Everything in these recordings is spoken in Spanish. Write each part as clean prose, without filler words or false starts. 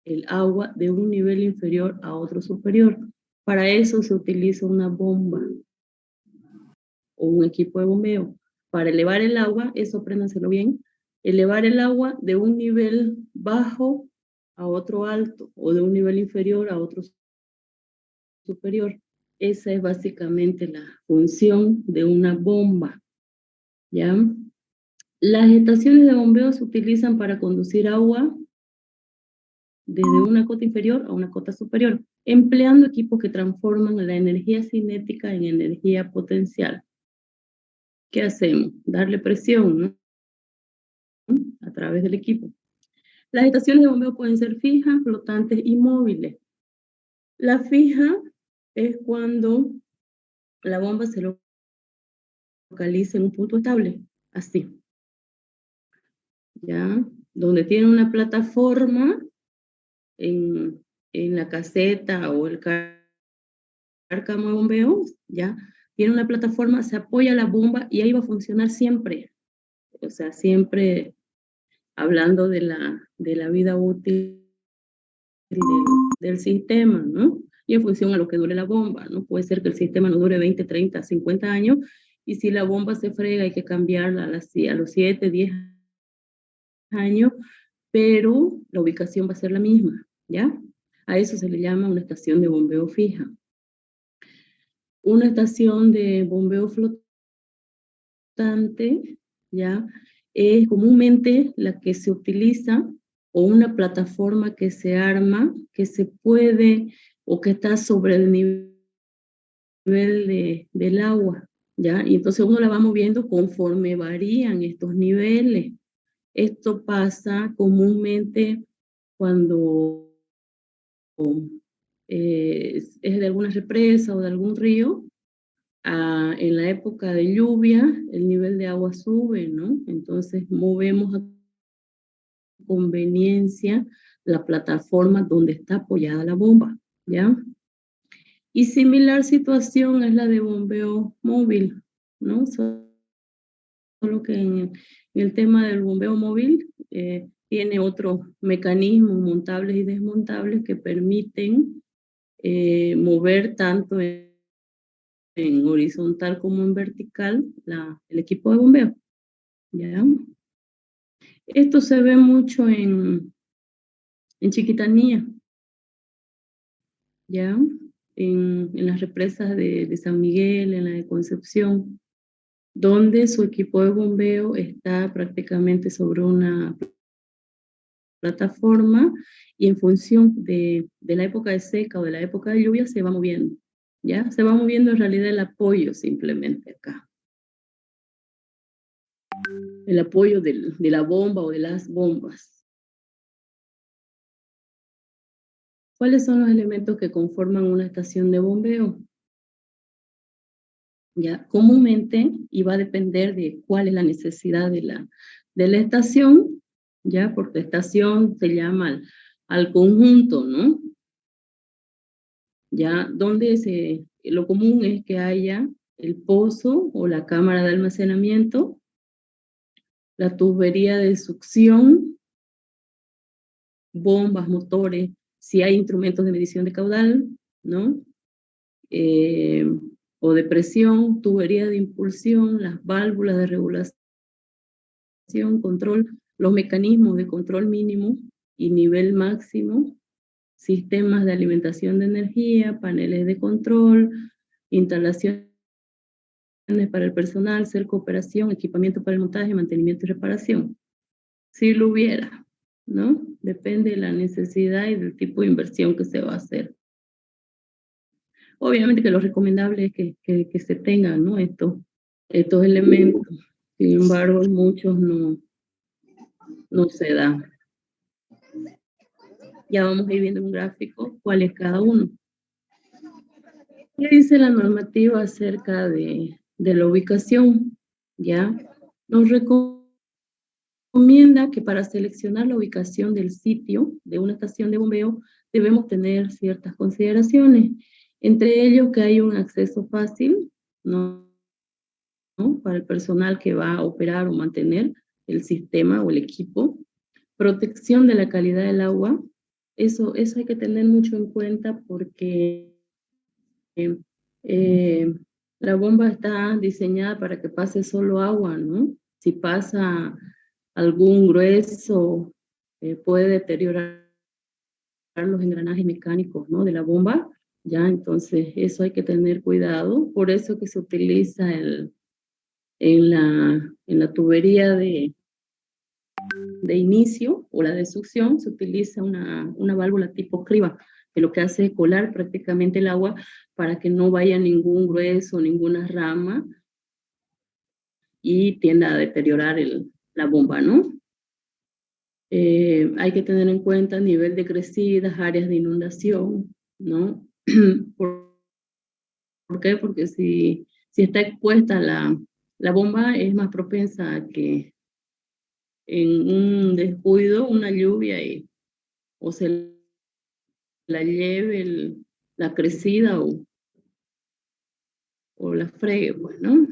el agua de un nivel inferior a otro superior. Para eso se utiliza una bomba o un equipo de bombeo. Para elevar el agua, eso apréndanselo bien, elevar el agua de un nivel bajo a otro alto o de un nivel inferior a otro superior. Esa es básicamente la función de una bomba, ¿ya? Las estaciones de bombeo se utilizan para conducir agua desde una cota inferior a una cota superior, empleando equipos que transforman la energía cinética en energía potencial. ¿Qué hacemos? Darle presión, ¿no? A través del equipo. Las estaciones de bombeo pueden ser fijas, flotantes y móviles. La fija es cuando la bomba se localiza en un punto estable, así, ¿ya? Donde tiene una plataforma en la caseta o el cárcamo de bombeo, ¿ya? Tiene una plataforma, se apoya la bomba y ahí va a funcionar siempre. O sea, siempre hablando de la vida útil del sistema, ¿no? Y en función a lo que dure la bomba, ¿no? Puede ser que el sistema no dure 20, 30, 50 años, y si la bomba se frega hay que cambiarla a los 7, 10 años, pero la ubicación va a ser la misma, ¿ya? A eso se le llama una estación de bombeo fija. Una estación de bombeo flotante, ¿ya? Es comúnmente la que se utiliza, o una plataforma que se arma, que se puede, o que está sobre el nivel del agua, ¿ya? Y entonces uno la va moviendo conforme varían estos niveles. Esto pasa comúnmente cuando es de alguna represa o de algún río. En la época de lluvia, el nivel de agua sube, ¿no? Entonces movemos a conveniencia la plataforma donde está apoyada la bomba, ¿ya? Y similar situación es la de bombeo móvil, ¿no? Solo que en el tema del bombeo móvil tiene otros mecanismos montables y desmontables que permiten mover tanto en horizontal como en vertical el equipo de bombeo, ¿ya? Esto se ve mucho en Chiquitanía, ¿ya? En las represas de San Miguel, en la de Concepción, donde su equipo de bombeo está prácticamente sobre una plataforma, y en función de la época de seca o de la época de lluvia se va moviendo, ¿ya? Se va moviendo en realidad el apoyo simplemente acá. El apoyo de la bomba o de las bombas. ¿Cuáles son los elementos que conforman una estación de bombeo? Ya, comúnmente, y va a depender de cuál es la necesidad de la estación, ya, porque estación se llama al conjunto, ¿no? Ya, donde lo común es que haya el pozo o la cámara de almacenamiento, la tubería de succión, bombas, motores, si hay instrumentos de medición de caudal, ¿no? O de presión, tubería de impulsión, las válvulas de regulación, control, los mecanismos de control mínimo y nivel máximo, sistemas de alimentación de energía, paneles de control, instalaciones para el personal, cerco operación, equipamiento para el montaje, mantenimiento y reparación. Si lo hubiera, ¿no? Depende de la necesidad y del tipo de inversión que se va a hacer. Obviamente que lo recomendable es que se tengan, ¿no? Estos elementos. Sin embargo, muchos no se dan. Ya vamos a ir viendo en un gráfico cuál es cada uno. ¿Qué dice la normativa acerca de la ubicación? ¿Ya? Nos recomienda que para seleccionar la ubicación del sitio de una estación de bombeo debemos tener ciertas consideraciones, entre ellos que hay un acceso fácil, ¿no? Para el personal que va a operar o mantener el sistema o el equipo, protección de la calidad del agua, Eso hay que tener mucho en cuenta porque eh, la bomba está diseñada para que pase solo agua, ¿no? Si pasa algún grueso, puede deteriorar los engranajes mecánicos, ¿no? De la bomba, ya, entonces eso hay que tener cuidado. Por eso que se utiliza en la tubería de inicio o la de succión, se utiliza una válvula tipo criba, que lo que hace es colar prácticamente el agua para que no vaya ningún grueso, ninguna rama y tienda a deteriorar la bomba, ¿no? Hay que tener en cuenta nivel de crecidas, áreas de inundación, ¿no? ¿Por qué? Porque si está expuesta la bomba, es más propensa a que en un descuido, una lluvia, o se la lleve la crecida o la fregue, pues, ¿no?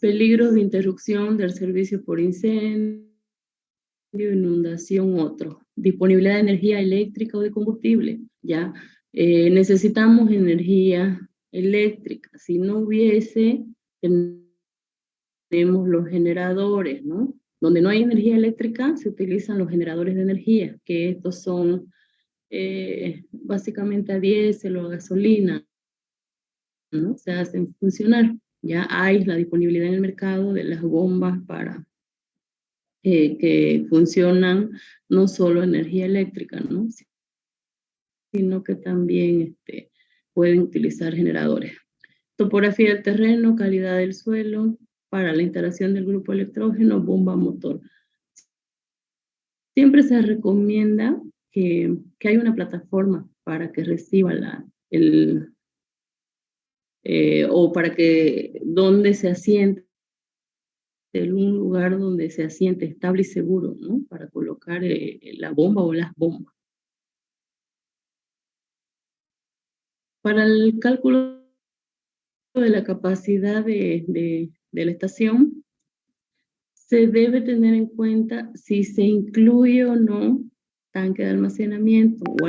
Peligros de interrupción del servicio por incendio, inundación, otro. Disponibilidad de energía eléctrica o de combustible, ¿ya? Necesitamos energía eléctrica. Si no hubiese, tenemos los generadores, ¿no? Donde no hay energía eléctrica, se utilizan los generadores de energía, que estos son básicamente a diésel o a gasolina, ¿no? Se hacen funcionar. Ya hay la disponibilidad en el mercado de las bombas para que funcionan no solo energía eléctrica, ¿no? Sino que también pueden utilizar generadores. Topografía del terreno, calidad del suelo, para la instalación del grupo electrógeno, bomba motor. Siempre se recomienda que haya una plataforma para que reciba o para que donde se asiente, un lugar donde se asiente estable y seguro, ¿no? Para colocar la bomba o las bombas. Para el cálculo de la capacidad de la estación, se debe tener en cuenta si se incluye o no tanque de almacenamiento o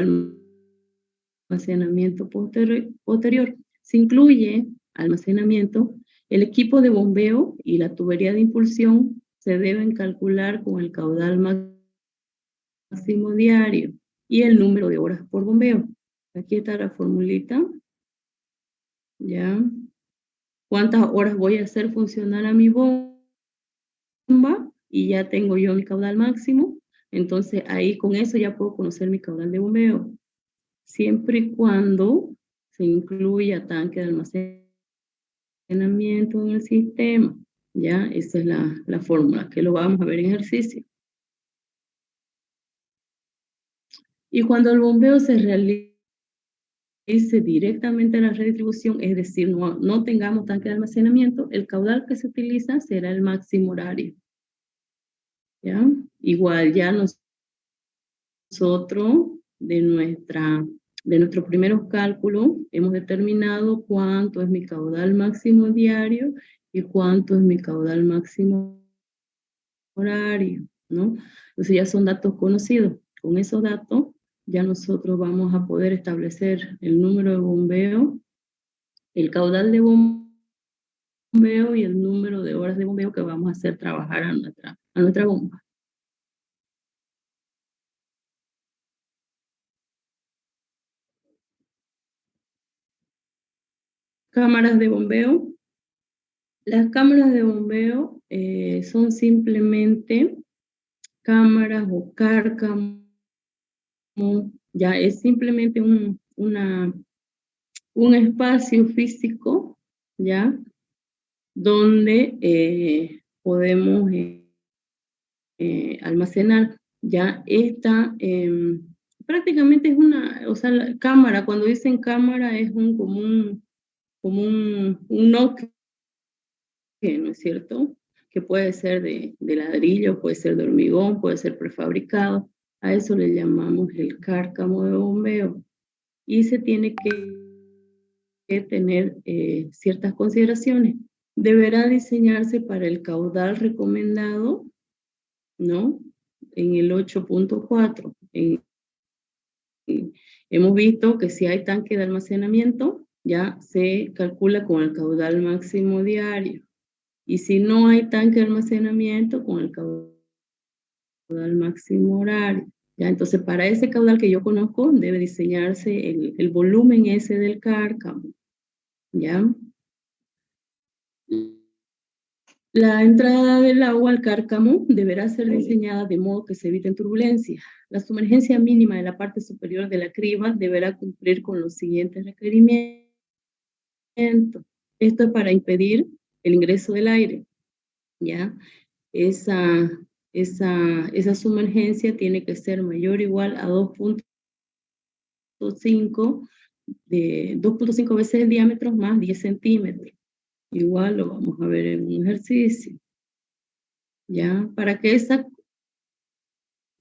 almacenamiento posterior. Se incluye almacenamiento, el equipo de bombeo y la tubería de impulsión se deben calcular con el caudal máximo diario y el número de horas por bombeo. Aquí está la formulita, ¿ya? ¿Cuántas horas voy a hacer funcionar a mi bomba? Y ya tengo yo mi caudal máximo, entonces ahí con eso ya puedo conocer mi caudal de bombeo, siempre y cuando se incluya tanque de almacenamiento en el sistema, ya, esa es la fórmula, que lo vamos a ver en ejercicio. Y cuando el bombeo se realice directamente a la redistribución, es decir, no tengamos tanque de almacenamiento, el caudal que se utiliza será el máximo horario, ¿ya? Igual ya nosotros de nuestros primeros cálculos hemos determinado cuánto es mi caudal máximo diario y cuánto es mi caudal máximo horario, ¿no? Entonces ya son datos conocidos. Con esos datos ya nosotros vamos a poder establecer el número de bombeo, el caudal de bombeo y el número de horas de bombeo que vamos a hacer trabajar a nuestra bomba. Cámaras de bombeo. Las cámaras de bombeo son simplemente cámaras o cárcamo, ya es simplemente un espacio físico, ya, donde podemos almacenar. Ya esta prácticamente es o sea, la cámara, cuando dicen cámara es como un Nokia, ¿no es cierto? Que puede ser de ladrillo, puede ser de hormigón, puede ser prefabricado. A eso le llamamos el cárcamo de bombeo. Y se tiene que tener ciertas consideraciones. Deberá diseñarse para el caudal recomendado, ¿no? En el 8.4, en Hemos visto que si hay tanque de almacenamiento, ya se calcula con el caudal máximo diario. Y si no hay tanque de almacenamiento, con el caudal máximo horario. ¿Ya? Entonces, para ese caudal que yo conozco, debe diseñarse el volumen ese del cárcamo. ¿Ya? La entrada del agua al cárcamo deberá ser diseñada de modo que se eviten turbulencias. La sumergencia mínima de la parte superior de la criba deberá cumplir con los siguientes requerimientos. Esto es para impedir el ingreso del aire, ¿ya? Esa sumergencia tiene que ser mayor o igual a 2.5 veces el diámetro más 10 centímetros. Igual lo vamos a ver en un ejercicio. ¿Ya? Para que esa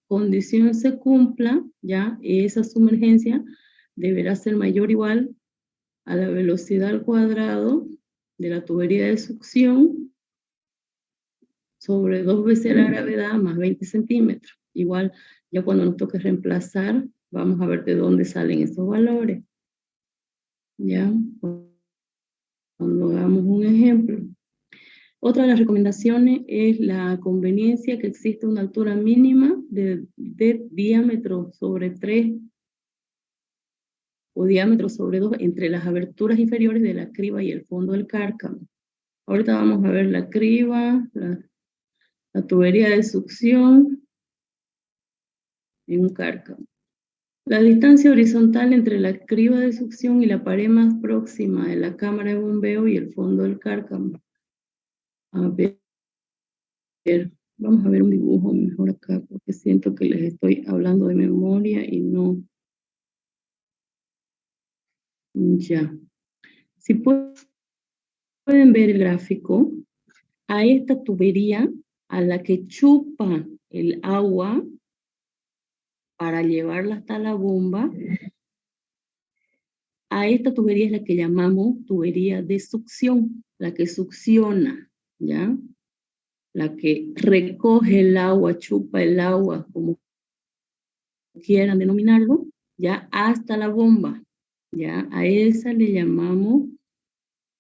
condición se cumpla, ¿ya? Esa sumergencia deberá ser mayor o igual a la velocidad al cuadrado de la tubería de succión sobre 2 veces la gravedad más 20 centímetros. Igual, ya cuando nos toque reemplazar, vamos a ver de dónde salen esos valores. ¿Ya? Cuando hagamos un ejemplo. Otra de las recomendaciones es la conveniencia que existe una altura mínima de diámetro sobre 3 o diámetro sobre 2 entre las aberturas inferiores de la criba y el fondo del cárcamo. Ahorita vamos a ver la criba, la tubería de succión en un cárcamo. La distancia horizontal entre la criba de succión y la pared más próxima de la cámara de bombeo y el fondo del cárcamo. A ver, vamos a ver un dibujo mejor acá, porque siento que les estoy hablando de memoria y no. Ya. Si pueden ver el gráfico, a esta tubería a la que chupa el agua para llevarla hasta la bomba, a esta tubería es la que llamamos tubería de succión, la que succiona, ¿ya? La que recoge el agua, chupa el agua, como quieran denominarlo, ya hasta la bomba, ya a esa le llamamos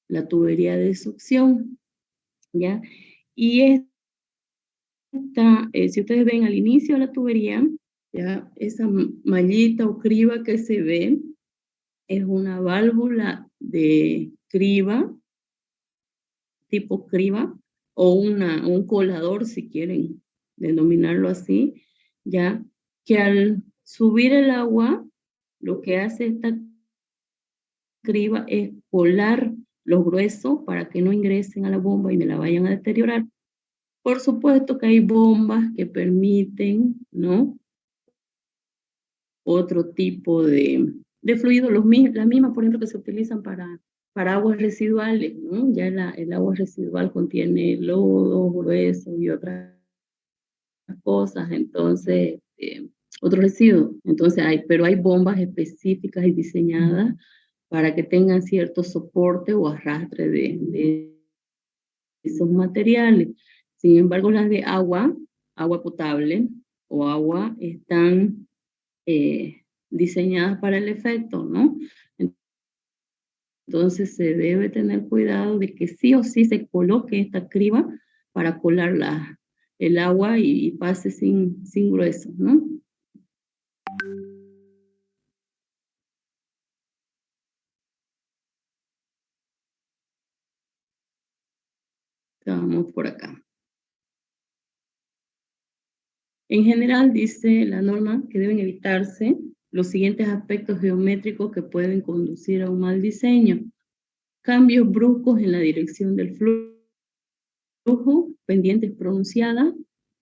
la tubería de succión, ya. Y si ustedes ven al inicio de la tubería, ya esa mallita o criba que se ve es una válvula de criba, tipo criba, o un colador, si quieren denominarlo así, ya que al subir el agua, lo que hace esta criba es colar los gruesos para que no ingresen a la bomba y me la vayan a deteriorar. Por supuesto que hay bombas que permiten, ¿no? Otro tipo de fluidos, las mismas, por ejemplo, que se utilizan para aguas residuales, ¿no? Ya el agua residual contiene lodo, grueso y otras cosas, entonces, otros residuos. Entonces pero hay bombas específicas y diseñadas para que tengan cierto soporte o arrastre de esos materiales. Sin embargo, las de agua potable o agua, están diseñadas para el efecto, ¿no? Entonces se debe tener cuidado de que sí o sí se coloque esta criba para colar el agua y pase sin grueso, ¿no? Vamos por acá. En general, dice la norma que deben evitarse los siguientes aspectos geométricos que pueden conducir a un mal diseño. Cambios bruscos en la dirección del flujo, pendientes pronunciadas,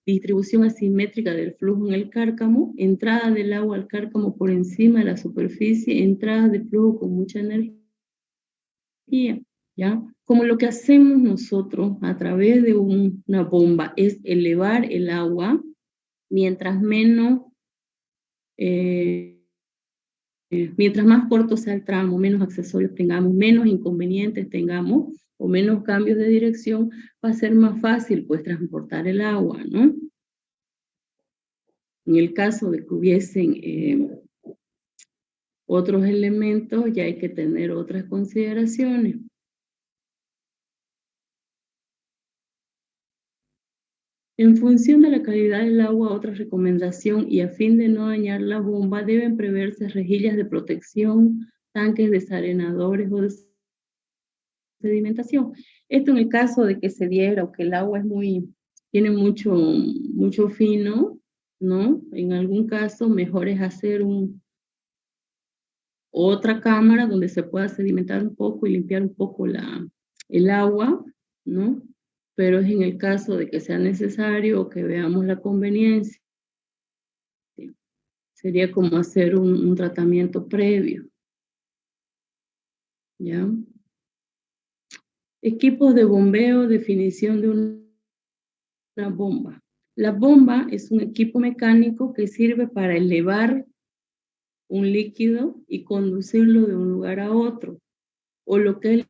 distribución asimétrica del flujo en el cárcamo, entrada del agua al cárcamo por encima de la superficie, entrada de flujo con mucha energía, ¿ya? Como lo que hacemos nosotros a través de una bomba es elevar el agua, mientras más corto sea el tramo, menos accesorios tengamos, menos inconvenientes tengamos o menos cambios de dirección, va a ser más fácil pues transportar el agua, ¿no? En el caso de que hubiesen otros elementos ya hay que tener otras consideraciones. En función de la calidad del agua, otra recomendación y a fin de no dañar la bomba, deben preverse rejillas de protección, tanques desarenadores o de sedimentación. Esto en el caso de que se diera o que el agua es tiene mucho fino, ¿no? En algún caso, mejor es hacer otra cámara donde se pueda sedimentar un poco y limpiar un poco el agua, ¿no? Pero es en el caso de que sea necesario o que veamos la conveniencia. Sería como hacer un tratamiento previo, ¿ya? Equipos de bombeo, definición de una bomba. La bomba es un equipo mecánico que sirve para elevar un líquido y conducirlo de un lugar a otro, o lo que es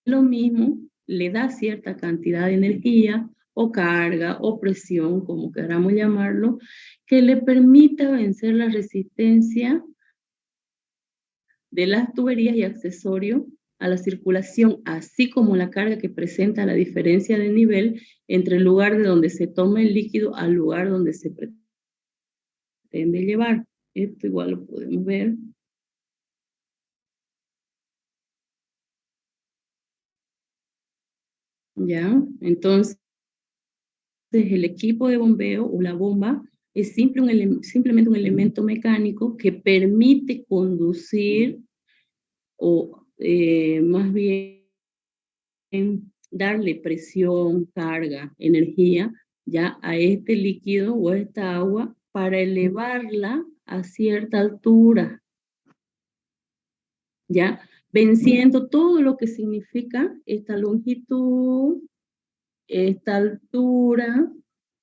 lo mismo, le da cierta cantidad de energía o carga o presión, como queramos llamarlo, que le permita vencer la resistencia de las tuberías y accesorios a la circulación, así como la carga que presenta la diferencia de nivel entre el lugar de donde se toma el líquido al lugar donde se pretende llevar. Esto igual lo podemos ver. ¿Ya? Entonces, el equipo de bombeo o la bomba es simplemente un elemento mecánico que permite conducir o más bien darle presión, carga, energía ya a este líquido o a esta agua para elevarla a cierta altura, ya venciendo todo lo que significa esta longitud, esta altura,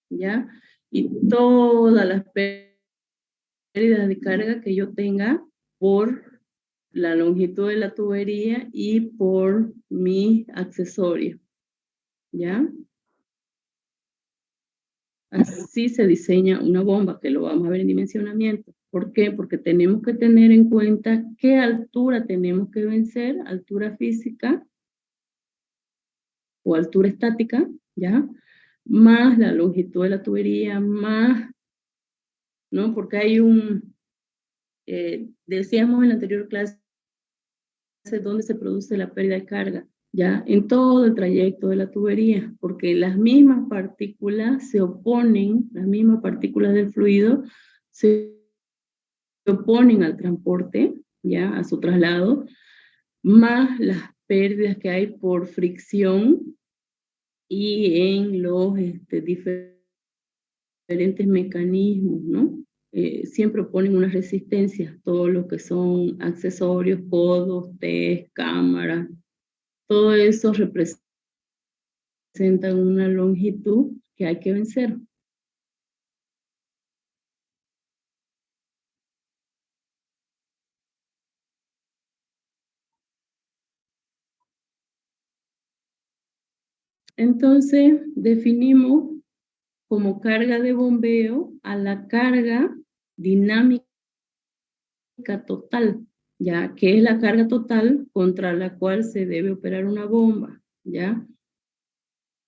ya, y todas las pérdidas de carga que yo tenga por la longitud de la tubería y por mi accesorio, ¿ya? Así se diseña una bomba, que lo vamos a ver en dimensionamiento. ¿Por qué? Porque tenemos que tener en cuenta qué altura tenemos que vencer, altura física o altura estática, ¿ya? Más la longitud de la tubería, más, ¿no? Porque hay decíamos en la anterior clase, donde se produce la pérdida de carga, ya en todo el trayecto de la tubería, porque las mismas partículas se oponen, las mismas partículas del fluido se oponen al transporte, ya a su traslado, más las pérdidas que hay por fricción y en los diferentes mecanismos, ¿no? Siempre oponen una resistencia, todo lo que son accesorios, codos, test, cámaras, todo eso representa una longitud que hay que vencer. Entonces, definimos como carga de bombeo a la carga dinámica total, ya que es la carga total contra la cual se debe operar una bomba, ya.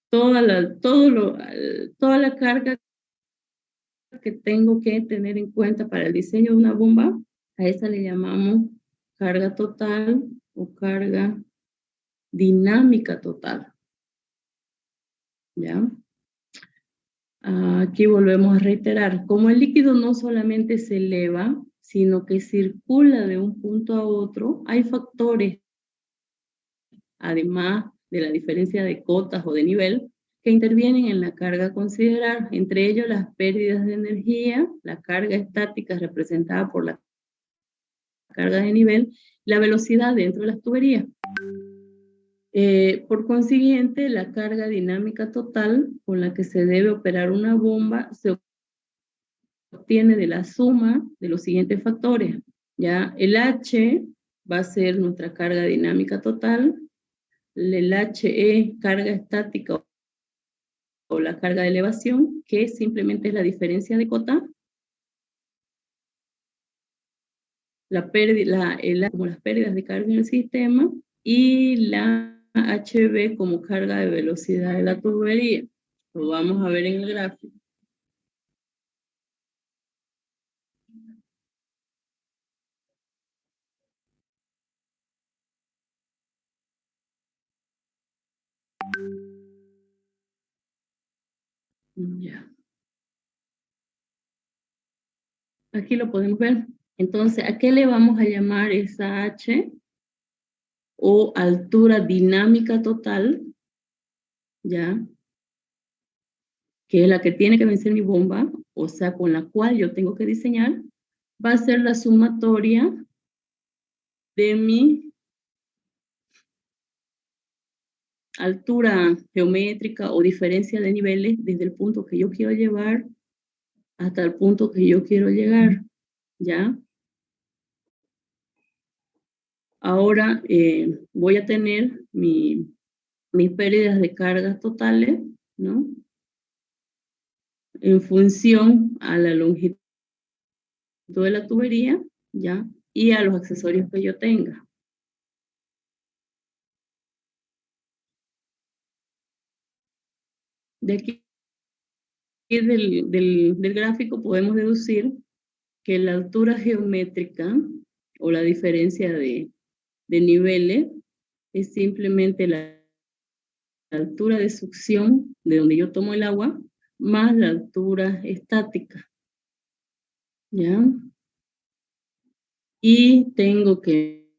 Toda la carga que tengo que tener en cuenta para el diseño de una bomba, a esa le llamamos carga total o carga dinámica total, ¿ya? Aquí volvemos a reiterar, como el líquido no solamente se eleva, sino que circula de un punto a otro, hay factores, además de la diferencia de cotas o de nivel, que intervienen en la carga a considerar, entre ellos las pérdidas de energía, la carga estática representada por la carga de nivel, la velocidad dentro de las tuberías. Por consiguiente, la carga dinámica total con la que se debe operar una bomba se obtiene de la suma de los siguientes factores. Ya el H va a ser nuestra carga dinámica total, el H es carga estática o la carga de elevación, que simplemente es la diferencia de cota. como las pérdidas de carga en el sistema, y la HV como carga de velocidad de la tubería. Lo vamos a ver en el gráfico. Ya. Aquí lo podemos ver. Entonces, ¿a qué le vamos a llamar esa H? O altura dinámica total, ¿ya? Que es la que tiene que vencer mi bomba, o sea, con la cual yo tengo que diseñar, va a ser la sumatoria de mi altura geométrica o diferencia de niveles desde el punto que yo quiero llevar hasta el punto que yo quiero llegar, ¿ya? Ahora voy a tener mis pérdidas de cargas totales, ¿no? En función a la longitud de la tubería, ¿ya? Y a los accesorios que yo tenga. De aquí del gráfico podemos deducir que la altura geométrica o la diferencia de niveles es simplemente la altura de succión de donde yo tomo el agua más la altura estática, ¿ya? Y tengo que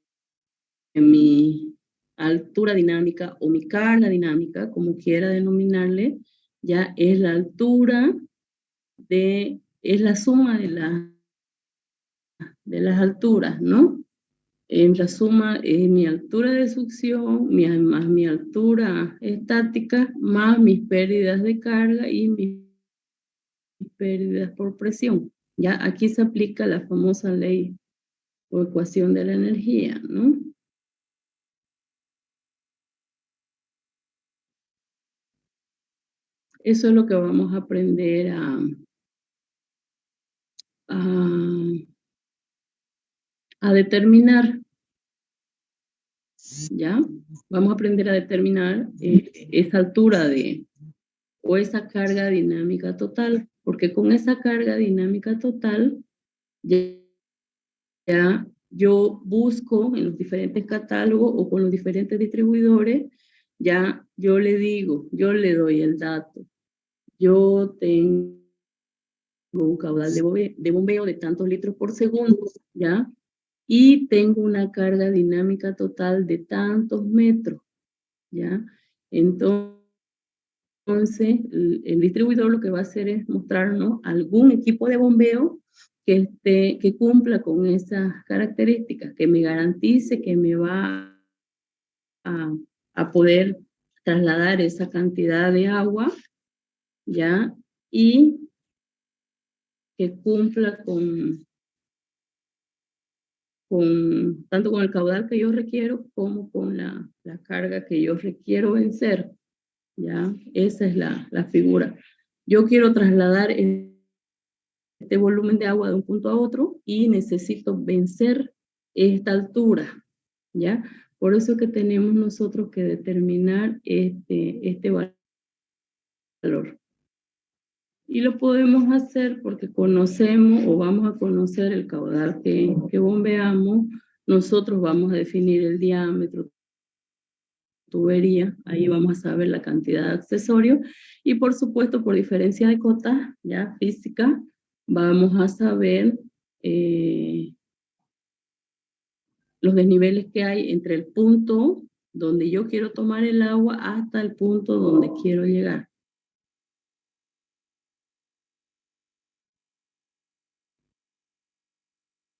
mi altura dinámica o mi carga dinámica, como quiera denominarle, ya es la altura es la suma de las alturas, ¿no? En la suma es mi altura de succión más mi altura estática, más mis pérdidas de carga y mis pérdidas por presión. Ya aquí se aplica la famosa ley o ecuación de la energía, ¿no? Eso es lo que vamos a aprender a determinar, ¿ya? Vamos a aprender a determinar esa altura o esa carga dinámica total, porque con esa carga dinámica total ya yo busco en los diferentes catálogos o con los diferentes distribuidores, ya yo le digo, yo le doy el dato. Yo tengo un caudal de bombeo de tantos litros por segundo, ¿ya? Y tengo una carga dinámica total de tantos metros, ¿ya? Entonces, el distribuidor lo que va a hacer es mostrarnos algún equipo de bombeo que cumpla con esas características, que me garantice que me va a poder trasladar esa cantidad de agua, ¿ya? Y que cumpla tanto con el caudal que yo requiero como con la carga que yo requiero vencer, ¿ya? Esa es la figura. Yo quiero trasladar este volumen de agua de un punto a otro y necesito vencer esta altura, ¿ya? Por eso que tenemos nosotros que determinar este valor. Y lo podemos hacer porque conocemos o vamos a conocer el caudal que bombeamos. Nosotros vamos a definir el diámetro, tubería, ahí vamos a saber la cantidad de accesorios y por supuesto por diferencia de cotas, ya física, vamos a saber los desniveles que hay entre el punto donde yo quiero tomar el agua hasta el punto donde quiero llegar.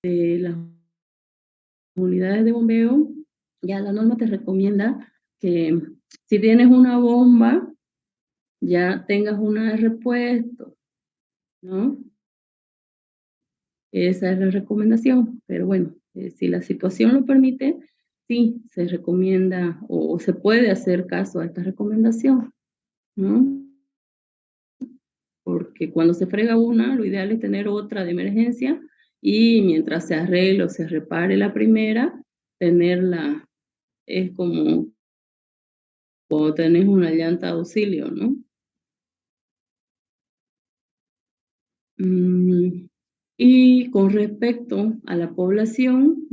Las unidades de bombeo, ya la norma te recomienda que si tienes una bomba, ya tengas una de repuesto, ¿no? Esa es la recomendación, pero bueno, si la situación lo permite, sí, se recomienda o se puede hacer caso a esta recomendación, ¿no? Porque cuando se frega una, lo ideal es tener otra de emergencia y mientras se arregle o se repare la primera, tenerla, es como cuando tenés una llanta de auxilio, ¿no? Mm, y con respecto a la población,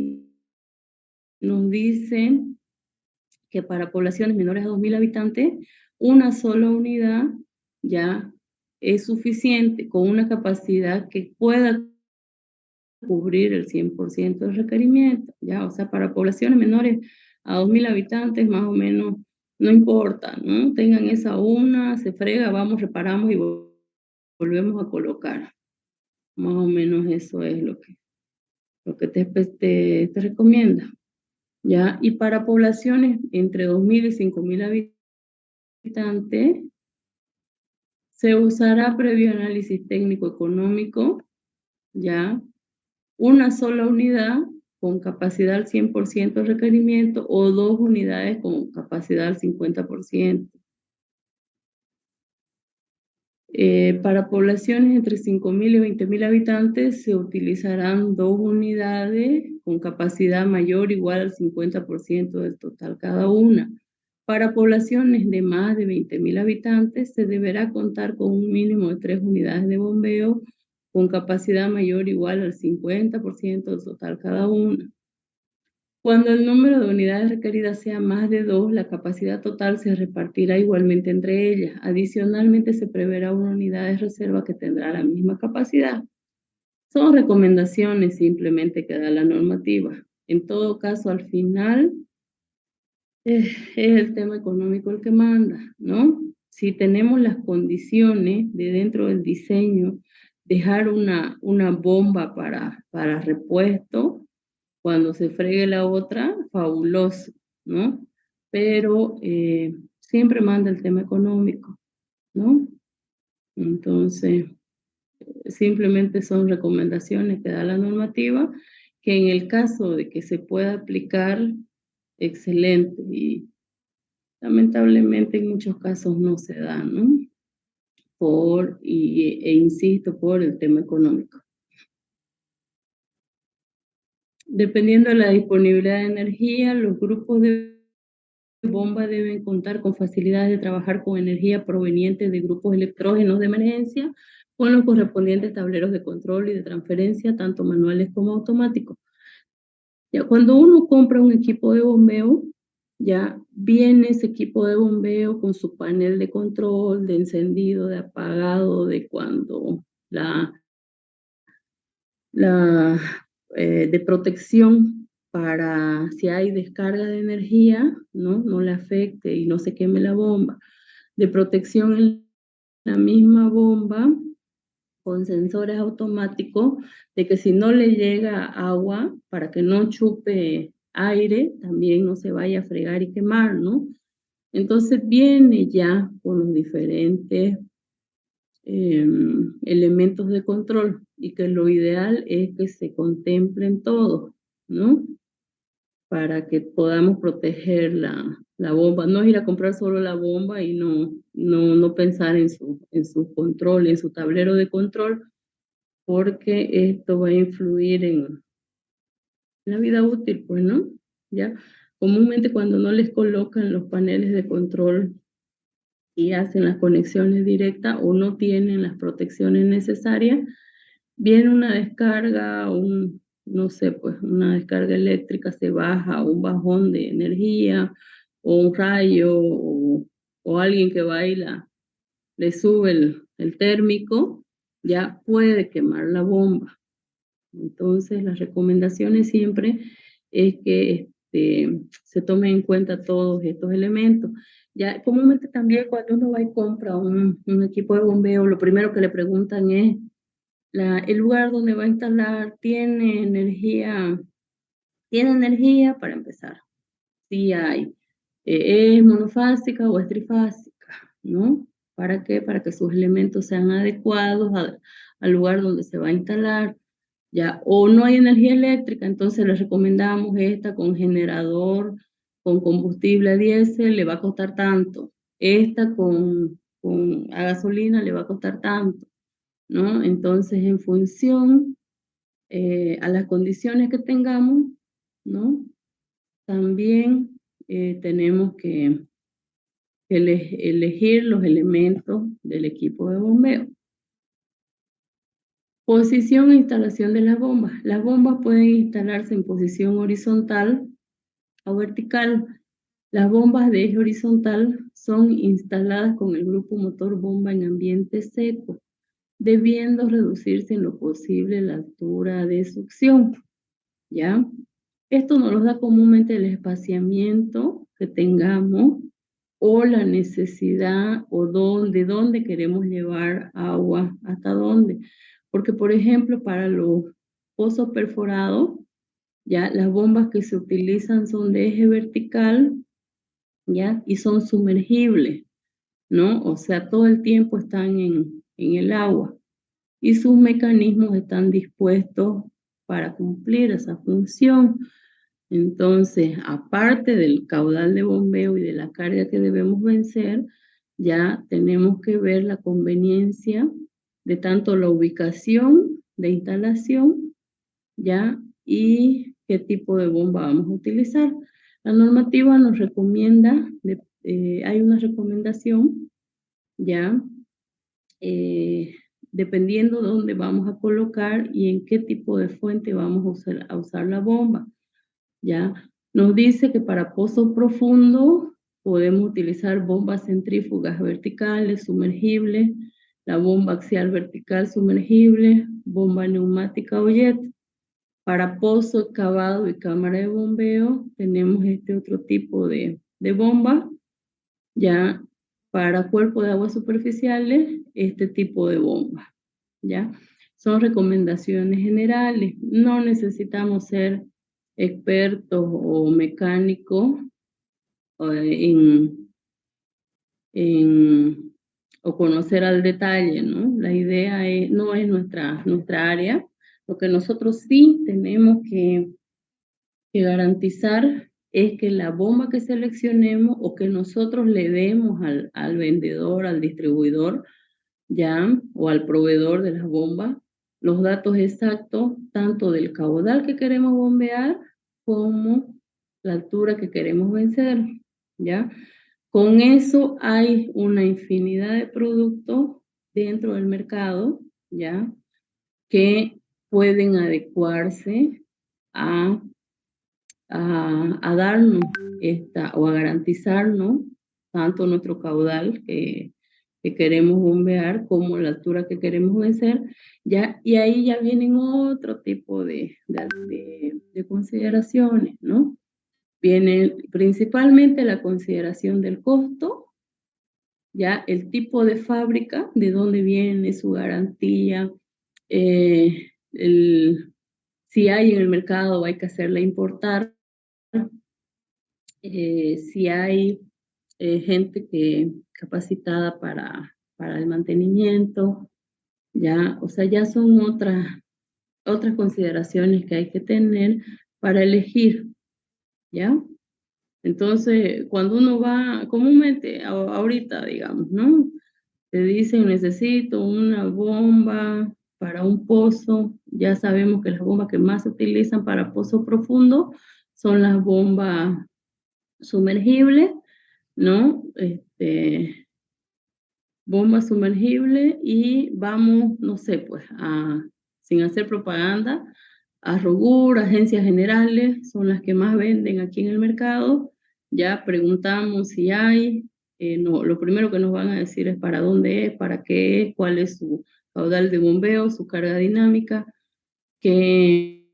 nos dicen que para poblaciones menores a 2.000 habitantes, una sola unidad ya es suficiente con una capacidad que pueda cubrir el 100% del requerimiento, ¿ya? O sea, para poblaciones menores a 2.000 habitantes, más o menos, no importa, ¿no? Tengan esa una, se frega, vamos, reparamos y volvemos a colocar. Más o menos eso es lo que te recomienda, ¿ya? Y para poblaciones entre 2.000 y 5.000 habitantes, se usará previo análisis técnico económico, ¿ya? Una sola unidad con capacidad al 100% de requerimiento o 2 unidades con capacidad al 50%. Para poblaciones entre 5.000 y 20.000 habitantes se utilizarán 2 unidades con capacidad mayor o igual al 50% del total cada una. Para poblaciones de más de 20.000 habitantes se deberá contar con un mínimo de 3 unidades de bombeo con capacidad mayor o igual al 50% del total cada una. Cuando el número de unidades requeridas sea más de 2, la capacidad total se repartirá igualmente entre ellas. Adicionalmente, se preverá una unidad de reserva que tendrá la misma capacidad. Son recomendaciones simplemente que da la normativa. En todo caso, al final, es el tema económico el que manda, ¿no? Si tenemos las condiciones de dentro del diseño, dejar una bomba para repuesto, cuando se fregue la otra, fabuloso, ¿no? Pero siempre manda el tema económico, ¿no? Entonces, simplemente son recomendaciones que da la normativa, que en el caso de que se pueda aplicar, excelente, y lamentablemente en muchos casos no se da, ¿no? Insisto, por el tema económico. Dependiendo de la disponibilidad de energía, los grupos de bomba deben contar con facilidades de trabajar con energía proveniente de grupos electrógenos de emergencia, con los correspondientes tableros de control y de transferencia, tanto manuales como automáticos. Ya cuando uno compra un equipo de bombeo, ya viene ese equipo de bombeo con su panel de control, de encendido, de apagado, de cuando la de protección para si hay descarga de energía, ¿no? Le afecte y no se queme la bomba. De protección en la misma bomba con sensores automáticos de que si no le llega agua, para que no chupe aire, también no se vaya a fregar y quemar, ¿no? Entonces viene ya con los diferentes elementos de control y que lo ideal es que se contemplen todos, ¿no? Para que podamos proteger la bomba, no ir a comprar solo la bomba y no pensar en su control, en su tablero de control, porque esto va a influir en la vida útil, pues, ¿no? Ya, comúnmente cuando no les colocan los paneles de control y hacen las conexiones directas o no tienen las protecciones necesarias, viene una descarga, no sé, pues una descarga eléctrica, se baja, un bajón de energía, o un rayo, o alguien que baila, le sube el térmico, ya puede quemar la bomba. Entonces, las recomendaciones siempre es que se tomen en cuenta todos estos elementos. Ya comúnmente también cuando uno va y compra un equipo de bombeo, lo primero que le preguntan es, el lugar donde va a instalar tiene energía para empezar. Sí hay. ¿Es monofásica o es trifásica? ¿No? ¿Para qué? Para que sus elementos sean adecuados al lugar donde se va a instalar. Ya, o no hay energía eléctrica, entonces les recomendamos esta con generador, con combustible a diésel, le va a costar tanto. Esta a gasolina le va a costar tanto, ¿no? Entonces, en función a las condiciones que tengamos, ¿no? También tenemos que elegir los elementos del equipo de bombeo. Posición e instalación de las bombas. Las bombas pueden instalarse en posición horizontal o vertical. Las bombas de eje horizontal son instaladas con el grupo motor bomba en ambiente seco, debiendo reducirse en lo posible la altura de succión, ¿ya? Esto nos lo da comúnmente el espaciamiento que tengamos o la necesidad o de dónde queremos llevar agua, hasta dónde. Porque, por ejemplo, para los pozos perforados, ya las bombas que se utilizan son de eje vertical, ya, y son sumergibles, ¿no? O sea, todo el tiempo están en el agua y sus mecanismos están dispuestos para cumplir esa función. Entonces, aparte del caudal de bombeo y de la carga que debemos vencer, ya tenemos que ver la conveniencia de tanto la ubicación de instalación, ya, y qué tipo de bomba vamos a utilizar. La normativa nos recomienda, hay una recomendación, ya, dependiendo de dónde vamos a colocar y en qué tipo de fuente vamos a usar la bomba. ¿Ya? Nos dice que para pozo profundo podemos utilizar bombas centrífugas verticales, sumergibles, la bomba axial vertical sumergible, bomba neumática o jet. Para pozo excavado y cámara de bombeo tenemos este otro tipo de bomba, ya para cuerpo de aguas superficiales, este tipo de bomba, ¿ya? Son recomendaciones generales, no necesitamos ser expertos o mecánicos en, o conocer al detalle, ¿no? La idea no es nuestra área. Lo que nosotros sí tenemos que garantizar es que la bomba que seleccionemos o que nosotros le demos al vendedor, al distribuidor, ya, o al proveedor de las bombas, los datos exactos tanto del caudal que queremos bombear como la altura que queremos vencer, ¿ya? Con eso hay una infinidad de productos dentro del mercado, ¿ya? Que pueden adecuarse a darnos o a garantizarnos tanto nuestro caudal que queremos bombear como la altura que queremos vencer, ya, y ahí ya vienen otro tipo de consideraciones, ¿no? Viene principalmente la consideración del costo, ya el tipo de fábrica, de dónde viene su garantía, si hay en el mercado hay que hacerla importar, si hay gente capacitada para el mantenimiento, ya, o sea, ya son otras consideraciones que hay que tener para elegir, ¿ya? Entonces, cuando uno va, comúnmente, ahorita, digamos, ¿no? Te dicen, necesito una bomba para un pozo. Ya sabemos que las bombas que más se utilizan para pozo profundo son las bombas sumergibles, ¿no? Bomba sumergible y vamos, no sé, pues, sin hacer propaganda, a Rogur, agencias generales, son las que más venden aquí en el mercado. Ya preguntamos si hay, no, lo primero que nos van a decir es para dónde es, para qué es, cuál es su caudal de bombeo, su carga dinámica, que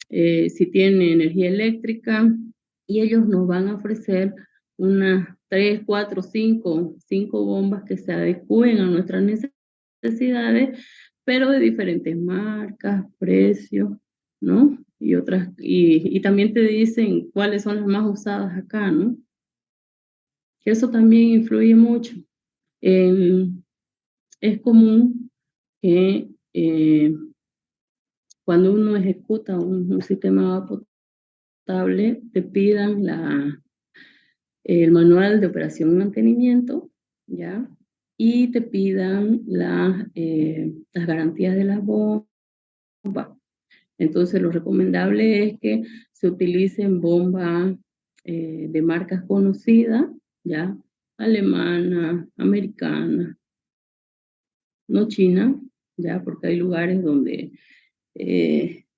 si tiene energía eléctrica, y ellos nos van a ofrecer unas 3, 4, 5 bombas que se adecúen a nuestras necesidades, pero de diferentes marcas, precios, ¿no? Y otras, y también te dicen cuáles son las más usadas acá, ¿no? Que eso también influye mucho. Es común que cuando uno ejecuta un sistema de agua potable, te pidan el manual de operación y mantenimiento, ¿ya? Y te pidan las garantías de las bombas, Entonces, lo recomendable es que se utilicen bombas de marcas conocidas, ya, alemana, americana, no china, ya, porque hay lugares donde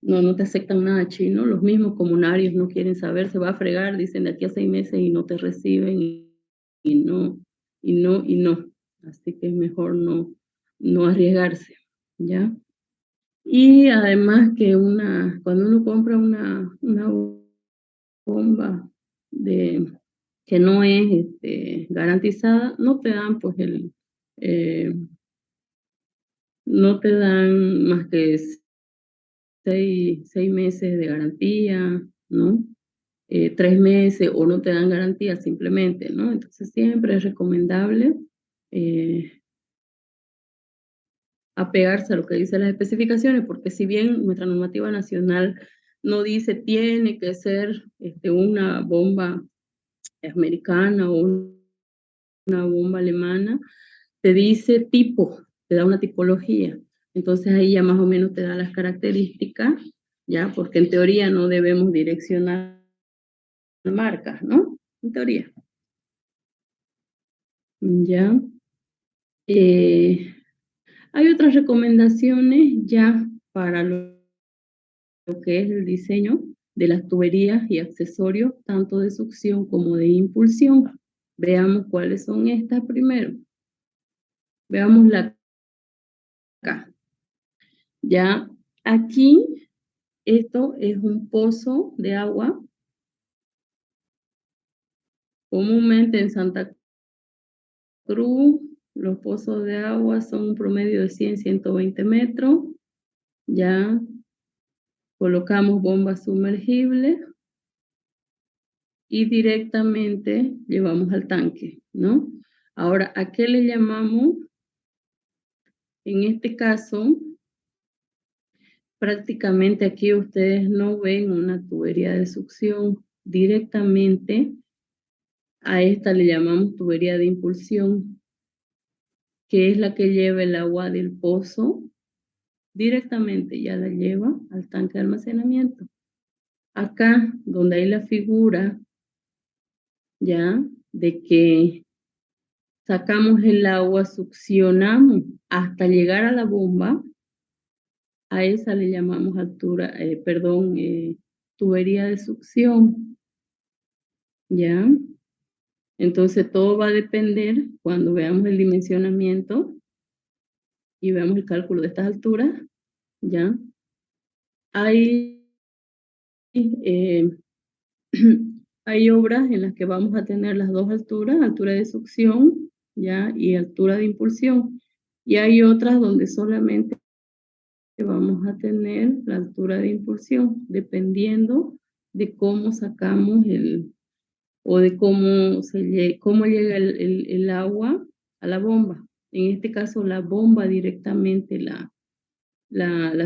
no te aceptan nada chino, los mismos comunarios no quieren saber, se va a fregar, dicen de aquí a 6 meses y no te reciben y no, y no. Así que es mejor no arriesgarse, ¿ya? Y además que cuando uno compra una bomba que no es garantizada, no te dan pues eh, no te dan más que 6 meses de garantía, ¿no? 3 meses o no te dan garantía simplemente, ¿no? Entonces siempre es recomendable apegarse a lo que dicen las especificaciones, porque si bien nuestra normativa nacional no dice tiene que ser una bomba americana o una bomba alemana, te dice tipo, te da una tipología. Entonces ahí ya más o menos te da las características, ¿ya? Porque en teoría no debemos direccionar marcas, ¿no? En teoría. ¿Ya? Hay otras recomendaciones ya para lo que es el diseño de las tuberías y accesorios, tanto de succión como de impulsión. Veamos cuáles son estas primero. Veamos la acá. Ya aquí, esto es un pozo de agua. Comúnmente en Santa Cruz, los pozos de agua son un promedio de 100, 120 metros. Ya colocamos bombas sumergibles y directamente llevamos al tanque, ¿no? Ahora, ¿a qué le llamamos? En este caso, prácticamente aquí ustedes no ven una tubería de succión. Directamente a esta le llamamos tubería de impulsión, que es la que lleva el agua del pozo directamente, ya la lleva al tanque de almacenamiento. Acá, donde hay la figura, ya, de que sacamos el agua, succionamos hasta llegar a la bomba, a esa le llamamos tubería de succión, ¿ya? Entonces todo va a depender cuando veamos el dimensionamiento y veamos el cálculo de estas alturas, ¿ya? Hay, eh, hay obras en las que vamos a tener las dos alturas, altura de succión, ¿ya? Y altura de impulsión. Y hay otras donde solamente vamos a tener la altura de impulsión, dependiendo de cómo sacamos o de cómo llega el agua a la bomba. En este caso, la bomba directamente la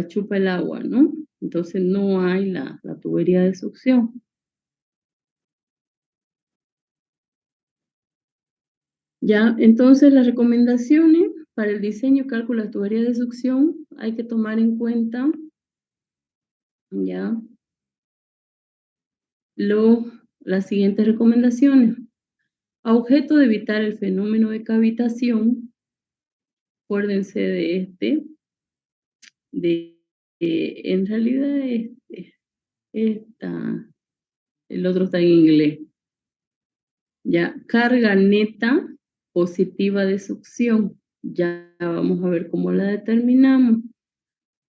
chupa el agua, ¿no? Entonces no hay la tubería de succión. Ya, entonces las recomendaciones para el diseño y cálculo de tubería de succión hay que tomar en cuenta, ya, las siguientes recomendaciones. A objeto de evitar el fenómeno de cavitación, acuérdense en realidad el otro está en inglés. Ya, carga neta positiva de succión. Ya vamos a ver cómo la determinamos.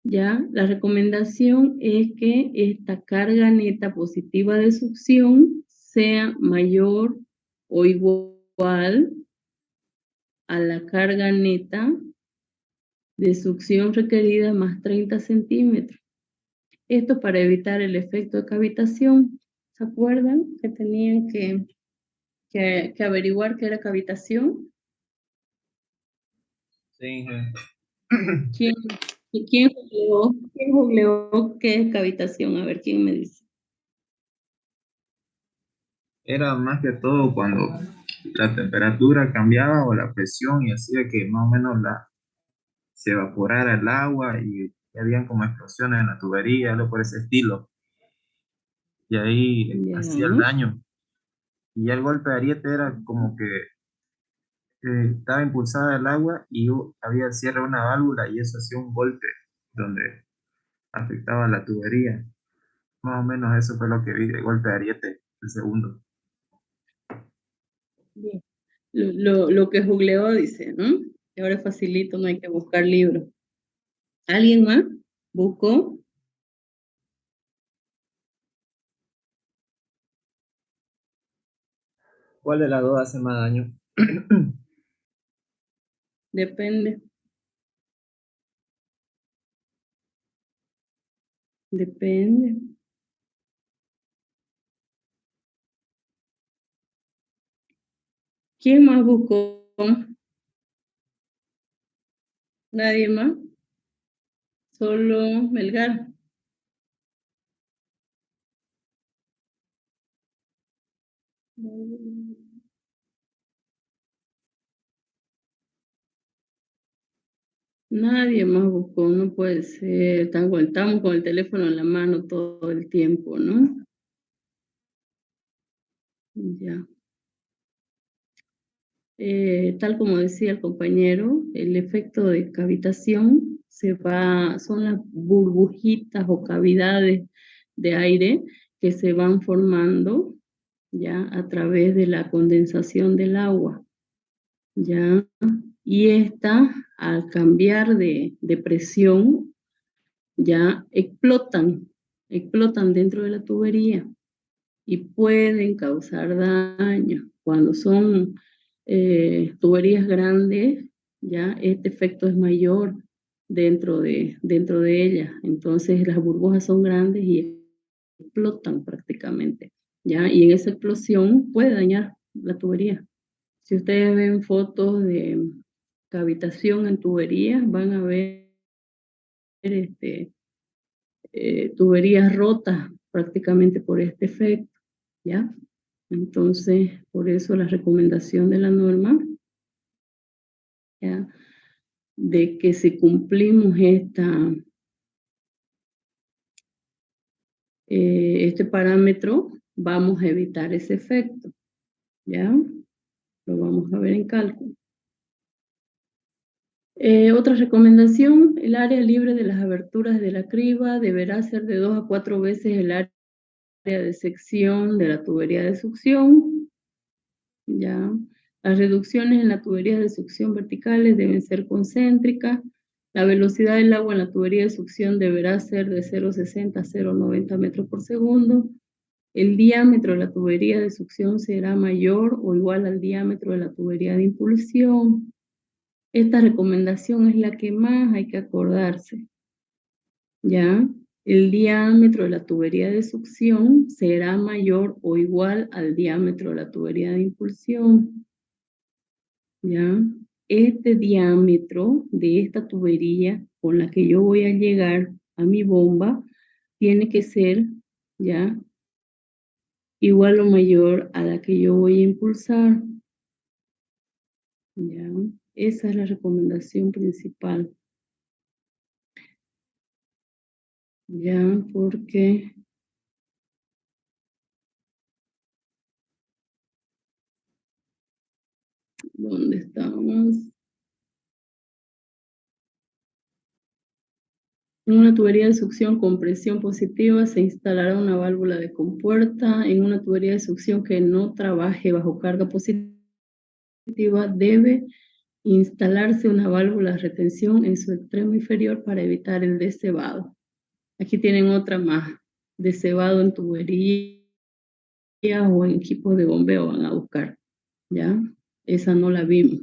Ya, la recomendación es que esta carga neta positiva de succión sea mayor o igual a la carga neta de succión requerida más 30 centímetros. Esto para evitar el efecto de cavitación. ¿Se acuerdan que tenían que averiguar qué era cavitación? Sí. ¿Quién, quién googleó qué es cavitación? A ver, ¿quién me dice? Era más que todo cuando la temperatura cambiaba o la presión y hacía que más o menos se evaporara el agua y y habían como explosiones en la tubería, algo por ese estilo, y ahí hacía el Ya, daño. Y ya el golpe de ariete era como que estaba impulsada el agua y había cierre de una válvula y eso hacía un golpe donde afectaba la tubería. Más o menos eso fue lo que vi de golpe de ariete, el segundo. bien. Lo que googleó dice, ¿no? Y ahora es facilito, no hay que buscar libros. ¿Alguien más buscó? ¿Cuál de las dos hace más daño? Depende, depende. ¿Quién más buscó? ¿Nadie más? Solo Melgar. Nadie más buscó, no puede ser. Estamos con el teléfono en la mano todo el tiempo, ¿no? Ya. Tal como decía el compañero, el efecto de cavitación son las burbujitas o cavidades de aire que se van formando ya a través de la condensación del agua, ya. Y esta, al cambiar de presión, ya explotan dentro de la tubería y pueden causar daño. Cuando son tuberías grandes, ya este efecto es mayor dentro de ellas. Entonces las burbujas son grandes y explotan prácticamente, ¿ya? Y en esa explosión puede dañar la tubería. Si ustedes ven fotos de cavitación en tuberías, van a ver este, tuberías rotas prácticamente por este efecto, ¿ya? Entonces, por eso la recomendación de la norma, ¿ya? De que si cumplimos este parámetro, vamos a evitar ese efecto, ¿ya? Lo vamos a ver en cálculo. Otra recomendación, el área libre de las aberturas de la criba deberá ser de 2 a 4 veces el área de sección de la tubería de succión, ¿ya? Las reducciones en la tubería de succión verticales deben ser concéntricas. La velocidad del agua en la tubería de succión deberá ser de 0,60 a 0,90 metros por segundo. El diámetro de la tubería de succión será mayor o igual al diámetro de la tubería de impulsión. Esta recomendación es la que más hay que acordarse, ¿ya? El diámetro de la tubería de succión será mayor o igual al diámetro de la tubería de impulsión, ¿ya? Este diámetro de esta tubería con la que yo voy a llegar a mi bomba tiene que ser, ¿ya? Igual o mayor a la que yo voy a impulsar, ¿ya? Esa es la recomendación principal, ¿ya? Porque, ¿dónde estamos? En una tubería de succión con presión positiva se instalará una válvula de compuerta. En una tubería de succión que no trabaje bajo carga positiva debe instalarse una válvula de retención en su extremo inferior para evitar el descebado. Aquí tienen otra más, descebado en tubería o en equipos de bombeo van a buscar, ¿ya? Esa no la vimos.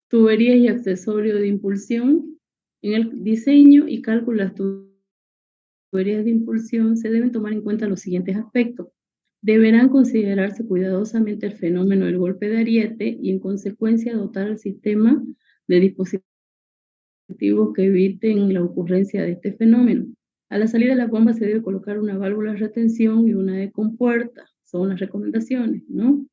Tuberías y accesorios de impulsión. En el diseño y cálculo de las tuberías de impulsión se deben tomar en cuenta los siguientes aspectos. Deberán considerarse cuidadosamente el fenómeno del golpe de ariete y en consecuencia dotar al sistema de dispositivos que eviten la ocurrencia de este fenómeno. A la salida de la bomba se debe colocar una válvula de retención y una de compuerta. Son las recomendaciones, ¿no?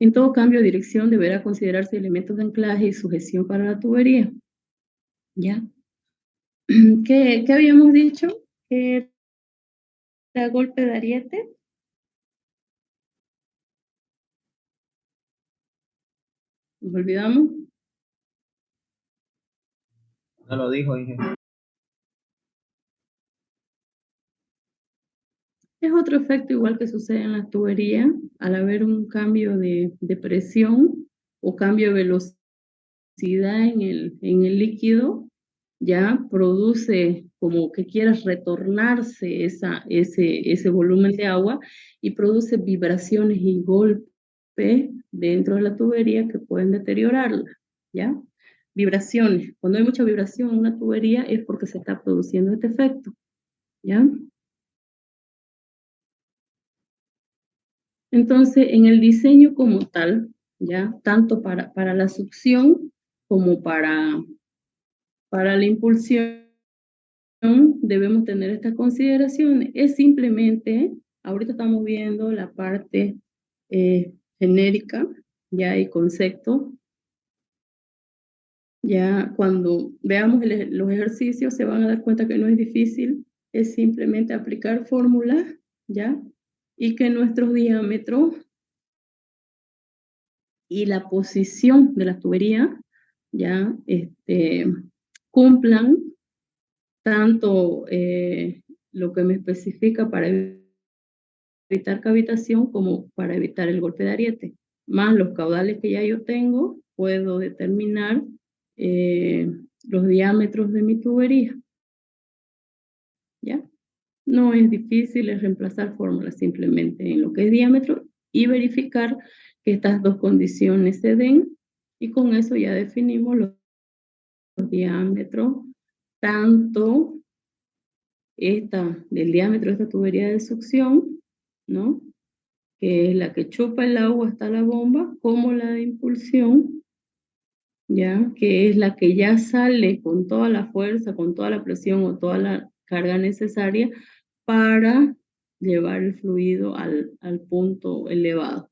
En todo cambio de dirección deberá considerarse elementos de anclaje y sujeción para la tubería. ¿Ya? ¿Qué habíamos dicho? ¿Que era golpe de ariete? ¿Nos olvidamos? No lo dijo, ingeniero. Es otro efecto igual que sucede en la tubería, al haber un cambio de presión o cambio de velocidad en el líquido, ya produce como que quieras retornarse ese volumen de agua y produce vibraciones y golpes dentro de la tubería que pueden deteriorarla, ¿ya? Vibraciones. Cuando hay mucha vibración en una tubería es porque se está produciendo este efecto, ¿ya? Entonces, en el diseño como tal, ¿ya? Tanto para la succión como para la impulsión, debemos tener estas consideraciones. Es simplemente, ahorita estamos viendo la parte genérica, ya hay concepto. Ya cuando veamos los ejercicios se van a dar cuenta que no es difícil, es simplemente aplicar fórmulas, ¿ya? Y que nuestros diámetros y la posición de la tubería, ¿ya? Cumplan tanto lo que me especifica para evitar cavitación como para evitar el golpe de ariete. Más los caudales que ya yo tengo, puedo determinar los diámetros de mi tubería, ¿ya? No es difícil, es reemplazar fórmulas simplemente en lo que es diámetro y verificar que estas dos condiciones se den, y con eso ya definimos los diámetros, tanto del diámetro de esta tubería de succión, ¿no? Que es la que chupa el agua hasta la bomba, como la de impulsión, ¿ya? Que es la que ya sale con toda la fuerza, con toda la presión o toda la carga necesaria para llevar el fluido al punto elevado.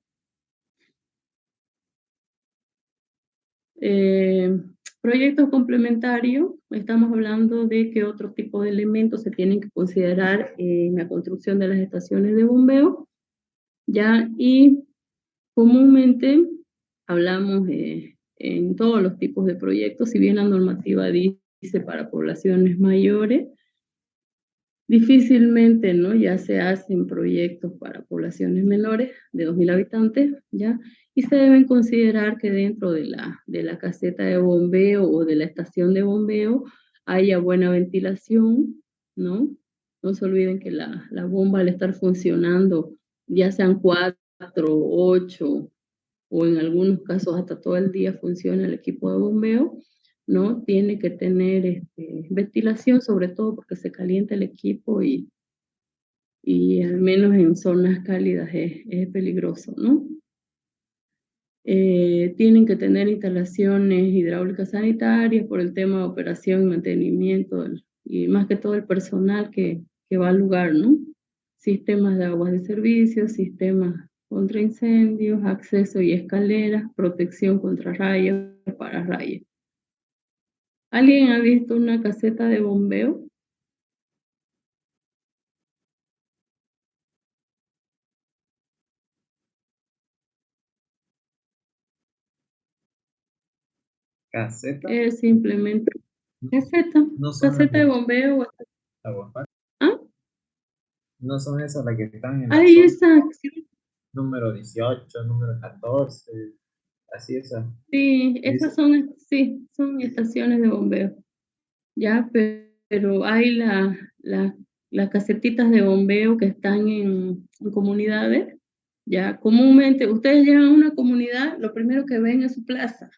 Proyectos complementarios, estamos hablando de qué otro tipo de elementos se tienen que considerar en la construcción de las estaciones de bombeo, ¿ya? Y comúnmente hablamos en todos los tipos de proyectos, si bien la normativa dice para poblaciones mayores, difícilmente, ¿no? Ya se hacen proyectos para poblaciones menores de 2.000 habitantes, ¿ya? Y se deben considerar que dentro de la caseta de bombeo o de la estación de bombeo haya buena ventilación, ¿no? No se olviden que la bomba al estar funcionando, ya sean 4, 8 o en algunos casos hasta todo el día funciona el equipo de bombeo, ¿no? Tiene que tener ventilación, sobre todo porque se calienta el equipo y al menos en zonas cálidas es peligroso, ¿no? Tienen que tener instalaciones hidráulicas sanitarias por el tema de operación y mantenimiento, y más que todo el personal que va al lugar, ¿no? Sistemas de aguas de servicio, sistemas contra incendios, acceso y escaleras, protección contra rayos, para rayos. ¿Alguien ha visto una caseta de bombeo? ¿Caseta? Es simplemente caseta, No son las caseta de de bombeo. Aguapar. ¿Ah? No son esas las que están en la Hay zona esa, número 18, número 14, así esa. sí, Dice, esas son, sí, son estaciones de bombeo, ya, pero hay las casetitas de bombeo que están en comunidades, ya, comúnmente, ustedes llegan a una comunidad, lo primero que ven es su plaza,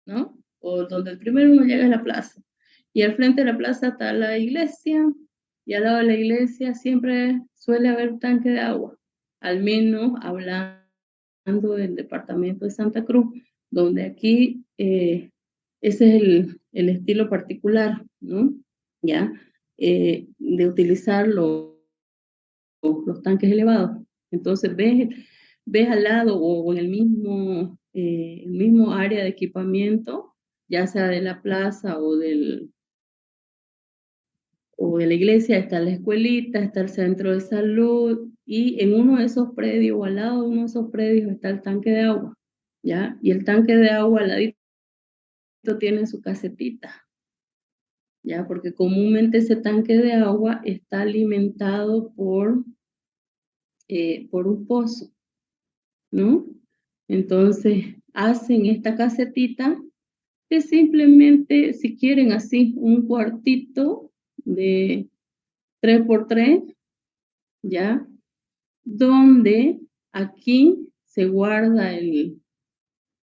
¿no? O donde el primero uno llega es la plaza. Y al frente de la plaza está la iglesia, y al lado de la iglesia siempre suele haber un tanque de agua, al menos hablando del departamento de Santa Cruz, donde aquí ese es el estilo particular, ¿no? ¿Ya? De utilizar los tanques elevados. Entonces, ves ves al lado o en el mismo área de equipamiento, ya sea de la plaza o de la iglesia, está la escuelita, está el centro de salud, y en uno de esos predios, o al lado de uno de esos predios, está el tanque de agua, ¿ya? Y el tanque de agua al ladito tiene su casetita, ¿ya? Porque comúnmente ese tanque de agua está alimentado por un pozo, ¿no? Entonces, hacen esta casetita que simplemente, si quieren así, un cuartito de 3 por 3, ¿ya? Donde aquí se guarda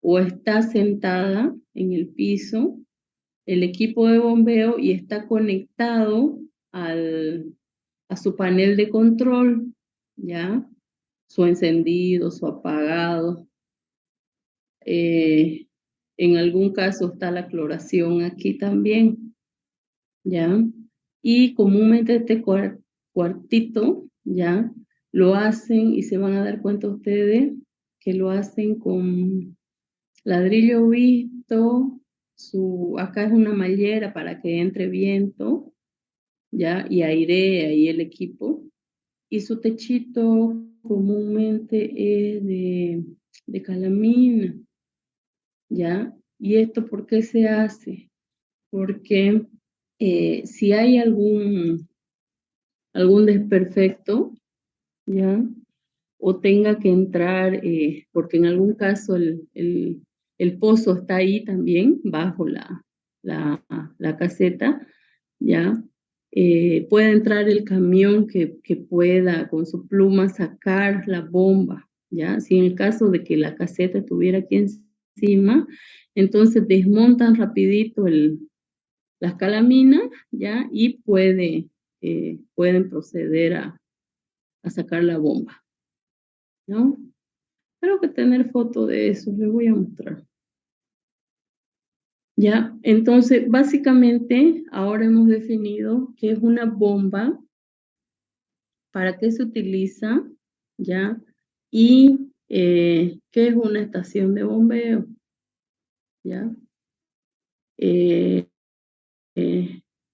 o está sentada en el piso el equipo de bombeo y está conectado a su panel de control, ¿ya? Su encendido, su apagado. En algún caso está la cloración aquí también, ¿ya? Y comúnmente este cuartito, ¿ya? Lo hacen, y se van a dar cuenta ustedes que lo hacen con ladrillo visto, acá es una mallera para que entre viento, ¿ya? Y airee ahí el equipo. Y su techito comúnmente es de calamina, ¿ya? ¿Y esto por qué se hace? Porque si hay algún desperfecto, ¿ya? O tenga que entrar, porque en algún caso el pozo está ahí también, bajo la caseta, ¿ya? Puede entrar el camión que pueda con su pluma sacar la bomba, ¿ya? Si en el caso de que la caseta estuviera aquí encima, entonces desmontan rapidito las calaminas, ¿ya? Y pueden proceder a sacar la bomba, ¿no? Tengo que tener foto de eso, les voy a mostrar. Ya, entonces, básicamente, ahora hemos definido qué es una bomba, para qué se utiliza, ¿ya? Y qué es una estación de bombeo, ¿ya? Eh,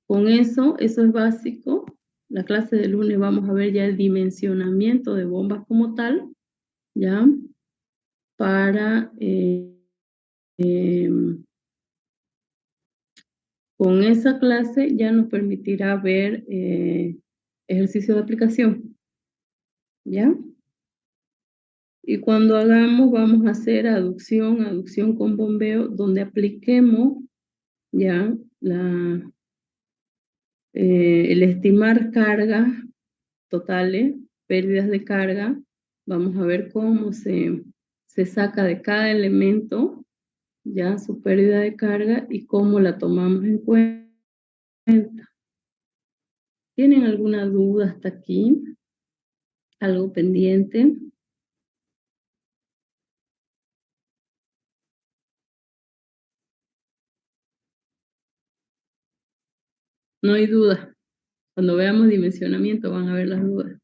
con eso es básico. La clase de lunes vamos a ver ya el dimensionamiento de bombas como tal, ¿ya? Para, con esa clase ya nos permitirá ver ejercicio de aplicación, ¿ya? Y cuando hagamos, vamos a hacer aducción con bombeo, donde apliquemos ya el estimar cargas totales, pérdidas de carga. Vamos a ver cómo se saca de cada elemento ya su pérdida de carga y cómo la tomamos en cuenta. ¿Tienen alguna duda hasta aquí? ¿Algo pendiente? No hay duda. Cuando veamos dimensionamiento van a ver las dudas.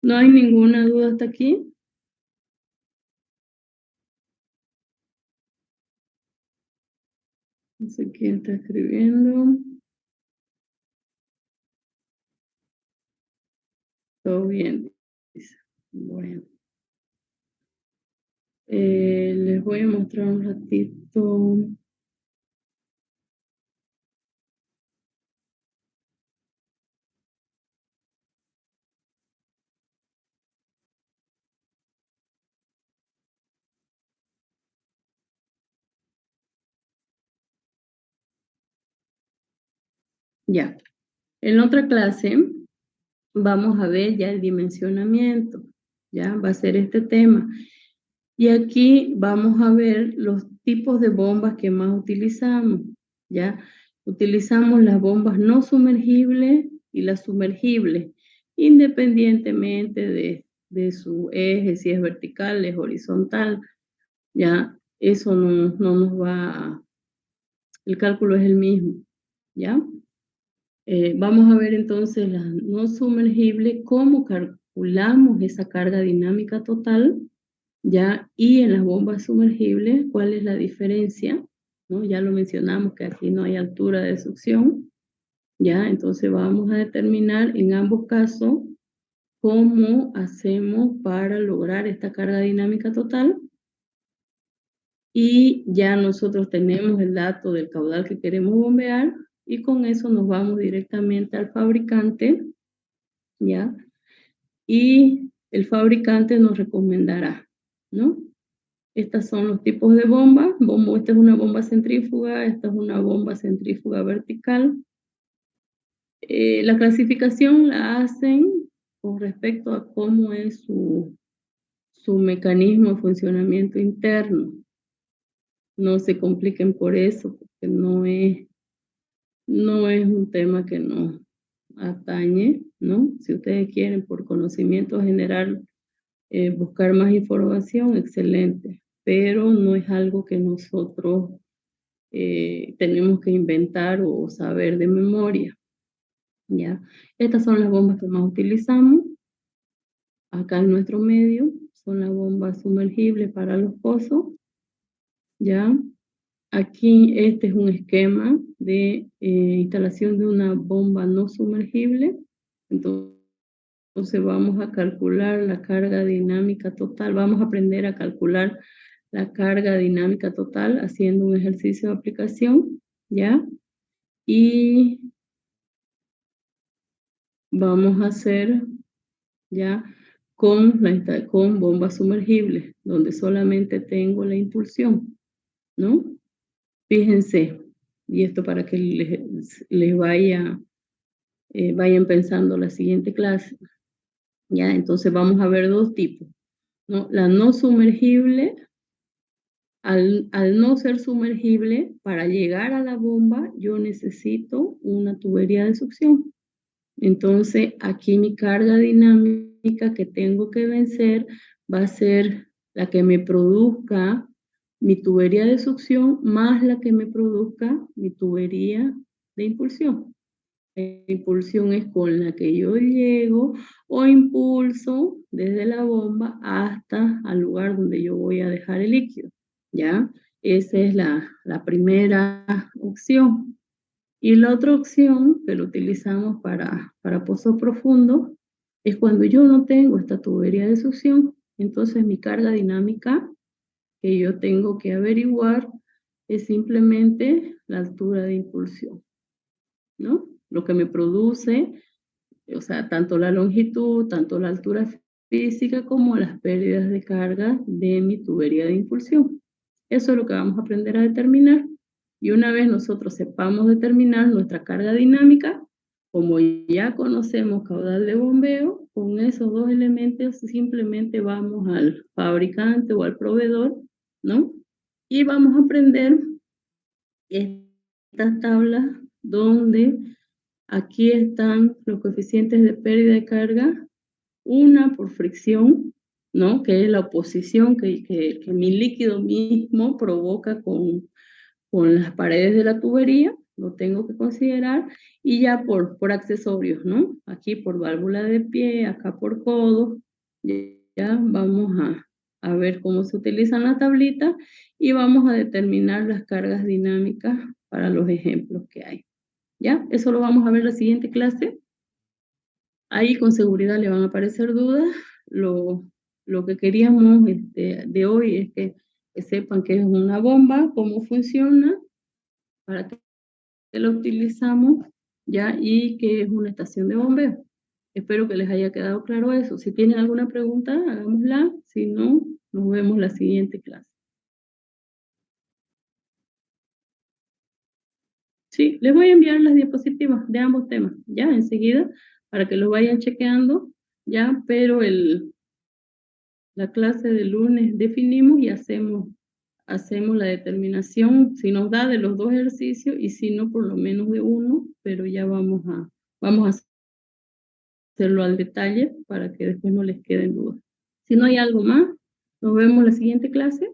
¿No hay ninguna duda hasta aquí? No sé quién está escribiendo. Todo bien, dice. Bueno. Les voy a mostrar un ratito. Ya. En otra clase vamos a ver ya el dimensionamiento. Ya va a ser este tema. Y aquí vamos a ver los tipos de bombas que más utilizamos, ¿ya? Utilizamos las bombas no sumergibles y las sumergibles, independientemente de su eje, si es vertical, es horizontal, ¿ya? Eso no nos va el cálculo es el mismo, ¿ya? Vamos a ver entonces la no sumergible, cómo calculamos esa carga dinámica total, ¿ya? Y en las bombas sumergibles, ¿cuál es la diferencia? ¿No? Ya lo mencionamos que aquí no hay altura de succión, ¿ya? Entonces vamos a determinar en ambos casos cómo hacemos para lograr esta carga dinámica total. Y ya nosotros tenemos el dato del caudal que queremos bombear y con eso nos vamos directamente al fabricante, ¿ya? Y el fabricante nos recomendará, ¿no? Estos son los tipos de bombas. Esta es una bomba centrífuga, esta es una bomba centrífuga vertical. La clasificación la hacen con respecto a cómo es su mecanismo de funcionamiento interno. No se compliquen por eso, porque no es un tema que nos atañe, ¿no? Si ustedes quieren por conocimiento general buscar más información, excelente, pero no es algo que nosotros tenemos que inventar o saber de memoria, ¿ya? Estas son las bombas que más utilizamos acá en nuestro medio, son las bombas sumergibles para los pozos, ¿ya? Aquí este es un esquema de instalación de una bomba no sumergible. Entonces vamos a calcular la carga dinámica total. Vamos a aprender a calcular la carga dinámica total haciendo un ejercicio de aplicación, ¿ya? Y vamos a hacer, ¿ya? Con bombas sumergibles, donde solamente tengo la impulsión, ¿no? Fíjense, y esto para que les vayan pensando la siguiente clase, ¿ya? Entonces vamos a ver dos tipos, ¿no? La no sumergible, al no ser sumergible, para llegar a la bomba, yo necesito una tubería de succión. Entonces, aquí mi carga dinámica que tengo que vencer va a ser la que me produzca mi tubería de succión más la que me produzca mi tubería de impulsión. La impulsión es con la que yo llego o impulso desde la bomba hasta al lugar donde yo voy a dejar el líquido, ¿ya? Esa es la primera opción. Y la otra opción que lo utilizamos para pozos profundos es cuando yo no tengo esta tubería de succión, entonces mi carga dinámica que yo tengo que averiguar es simplemente la altura de impulsión, ¿no? Lo que me produce, o sea, tanto la longitud, tanto la altura física como las pérdidas de carga de mi tubería de impulsión. Eso es lo que vamos a aprender a determinar. Y una vez nosotros sepamos determinar nuestra carga dinámica, como ya conocemos caudal de bombeo, con esos dos elementos simplemente vamos al fabricante o al proveedor, ¿no? Y vamos a aprender estas tablas donde aquí están los coeficientes de pérdida de carga, una por fricción, ¿no? Que es la oposición que mi líquido mismo provoca con las paredes de la tubería, lo tengo que considerar, y ya por accesorios, ¿no? Aquí por válvula de pie, acá por codo, ya vamos a ver cómo se utilizan las tablitas y vamos a determinar las cargas dinámicas para los ejemplos que hay. ¿Ya? Eso lo vamos a ver en la siguiente clase. Ahí con seguridad le van a aparecer dudas. Lo que queríamos de hoy es que sepan qué es una bomba, cómo funciona, para qué la utilizamos, ¿ya? Y qué es una estación de bombeo. Espero que les haya quedado claro eso. Si tienen alguna pregunta, hagámosla. Si no, nos vemos la siguiente clase. Sí, les voy a enviar las diapositivas de ambos temas, ya enseguida, para que los vayan chequeando, ya, pero la clase de lunes definimos y hacemos la determinación, si nos da de los dos ejercicios y si no, por lo menos de uno, pero ya vamos a hacerlo al detalle para que después no les queden dudas. Si no hay algo más, nos vemos en la siguiente clase.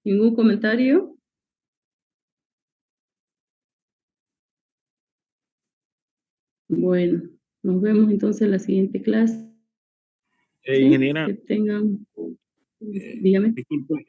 ¿Ningún comentario? Bueno, nos vemos entonces en la siguiente clase. Ingeniera, Que tengan, dígame. disculpe,